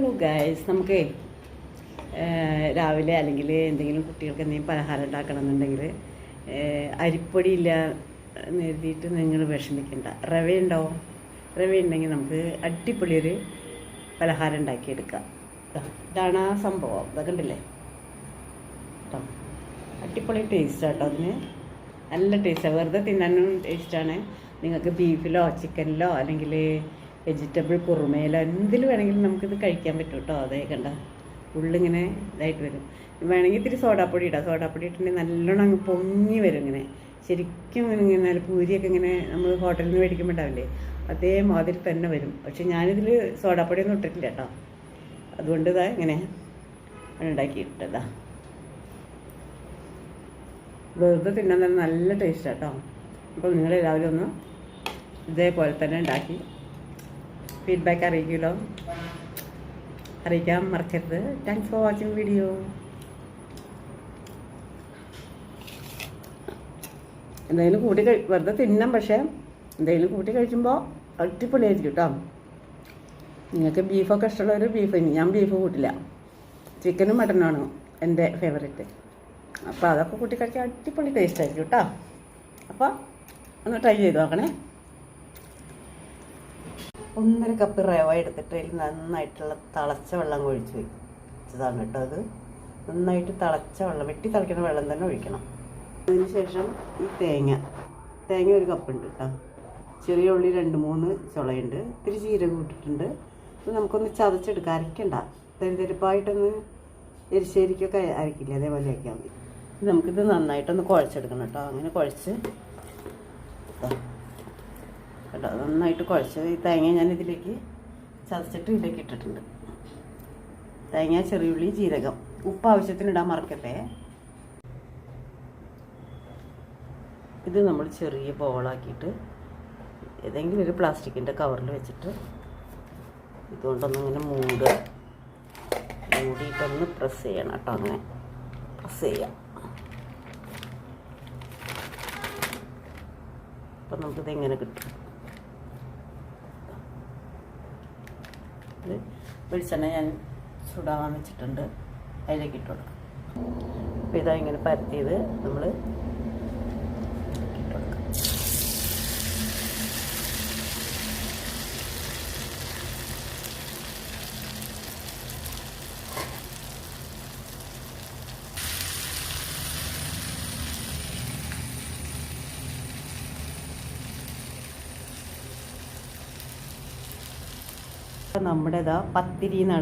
Hello guys, നമുക്ക് രാവിലെ അല്ലെങ്കിൽ എന്തെങ്കിലും കുട്ടികൾക്ക് എന്തെങ്കിലും പലഹാരം ഉണ്ടാക്കണം എന്നുണ്ടെങ്കിൽ അരിപ്പൊടി ഇല്ല എന്ന് എഴുതിയിട്ട് നിങ്ങൾ വിഷമിക്കണ്ട. റവ ഉണ്ടാവും. റവ ഉണ്ടെങ്കിൽ നമുക്ക് അടിപൊളി ഒരു പലഹാരം ഉണ്ടാക്കിയെടുക്കാം. ഇതാണ് ആ സംഭവം. ഇതൊക്കെ ഉണ്ടല്ലേ കേട്ടോ. അടിപൊളി ടേസ്റ്റാണ് കേട്ടോ. അതിന് നല്ല ടേസ്റ്റാണ്. വെറുതെ തിന്നാനും ടേസ്റ്റാണ്. നിങ്ങൾക്ക് ബീഫിലോ ചിക്കനിലോ അല്ലെങ്കിൽ വെജിറ്റബിൾ കുറുമയിലോ എന്തിൽ വേണമെങ്കിലും നമുക്കിത് കഴിക്കാൻ പറ്റും കേട്ടോ. അതേ കണ്ട ഉള്ളിങ്ങനെ ഇതായിട്ട് വരും. വേണമെങ്കിൽ ഇത്തിരി സോഡാപ്പൊടി ഇടാം. സോഡാപ്പൊടി ഇട്ടിട്ടുണ്ടെങ്കിൽ നല്ലോണം അങ്ങ് പൊങ്ങി വരും. ഇങ്ങനെ ശരിക്കും ഇങ്ങനെ പൂരിയൊക്കെ ഇങ്ങനെ നമ്മൾ ഹോട്ടലിൽ നിന്ന് മേടിക്കുമ്പോൾ ഉണ്ടാവില്ലേ, അതേമാതിരി തന്നെ വരും. പക്ഷെ ഞാനിതിൽ സോഡാപ്പൊടിയൊന്നും ഇട്ടിട്ടില്ല കേട്ടോ. അതുകൊണ്ട് ഇതാ ഇങ്ങനെ ഉണ്ടാക്കിയിട്ടതാ. വെറുതെ തിന്നാൻ തന്നെ നല്ല ടേസ്റ്റാണ് കേട്ടോ. അപ്പോൾ നിങ്ങളെല്ലാവരും ഒന്ന് ഇതേപോലെ തന്നെ ഉണ്ടാക്കി ഫീഡ്ബാക്ക് അറിയിക്കാൻ മറക്കരുത്. Thanks for watching video. എന്തെങ്കിലും കൂട്ടി വെറുതെ തിന്നാം, പക്ഷേ എന്തെങ്കിലും കൂട്ടി കഴിക്കുമ്പോൾ അടിപൊളിയായിരിക്കും കേട്ടോ. നിങ്ങൾക്ക് ബീഫൊക്കെ ഇഷ്ടമുള്ളവർ ബീഫ്, ഞാൻ ബീഫ് കൂട്ടില്ല. ചിക്കനും മട്ടനുമാണ് എൻ്റെ ഫേവറേറ്റ്. അപ്പോൾ അതൊക്കെ കൂട്ടി കഴിക്കാൻ അടിപൊളി ടേസ്റ്റ് ആയിരിക്കും കേട്ടോ. അപ്പോൾ ഒന്ന് ട്രൈ ചെയ്ത് നോക്കണേ. 1.5 കപ്പ് റവ എടുത്തിട്ട് അതിൽ നന്നായിട്ടുള്ള തിളച്ച വെള്ളം ഒഴിച്ച് വെച്ചതാണ് കേട്ടോ. അത് നന്നായിട്ട് തിളച്ച വെള്ളം, വെട്ടി തിളയ്ക്കുന്ന വെള്ളം തന്നെ ഒഴിക്കണം. അതിന് ശേഷം ഈ തേങ്ങ 1 കപ്പുണ്ട് കേട്ടോ. ചെറിയ ഉള്ളി 2-3 ചുളയുണ്ട്. ഇത്തിരി ജീരകം ഇട്ടിട്ടുണ്ട്. ഇത് നമുക്കൊന്ന് ചതച്ചെടുക്കാം, അരയ്ക്കണ്ട. തെരുതെരുപ്പായിട്ടൊന്ന് എരിശ്ശേരിക്കൊക്കെ അരക്കില്ല, അതേപോലെ ആക്കിയാൽ മതി. നമുക്കിത് നന്നായിട്ടൊന്ന് കുഴച്ചെടുക്കണം കേട്ടോ. അങ്ങനെ കുഴച്ച് കേട്ടോ, നന്നായിട്ട് കുഴച്ച് ഈ തേങ്ങ ഞാനിതിലേക്ക് ചതച്ചിട്ട് ഇതിലേക്ക് ഇട്ടിട്ടുണ്ട്. തേങ്ങ, ചെറിയുള്ളി, ജീരകം, ഉപ്പ് ആവശ്യത്തിന് ഇടാൻ മറക്കല്ലേ. ഇത് നമ്മൾ ചെറിയ ബോളാക്കിയിട്ട് ഏതെങ്കിലും ഒരു പ്ലാസ്റ്റിക്കിൻ്റെ കവറിൽ വെച്ചിട്ട് ഇതുകൊണ്ടൊന്നിങ്ങനെ മൂടിയിട്ടൊന്ന് പ്രസ് ചെയ്യണം കേട്ടോ. അങ്ങനെ പ്രസ് ചെയ്യാം. അപ്പം നമുക്കിതെങ്ങനെ കിട്ടും. വെളിച്ചെണ്ണ ഞാൻ ചൂടാവാൻ വെച്ചിട്ടുണ്ട്, അതിലേക്ക് ഇട്ട് കൊടുക്കാം. അപ്പോൾ ഇതാ ഇങ്ങനെ പരത്തിയത് നമ്മൾ ഇട്ട് കൊടുക്കാം. നമ്മുടെ പത്തിരി എന്നാണ്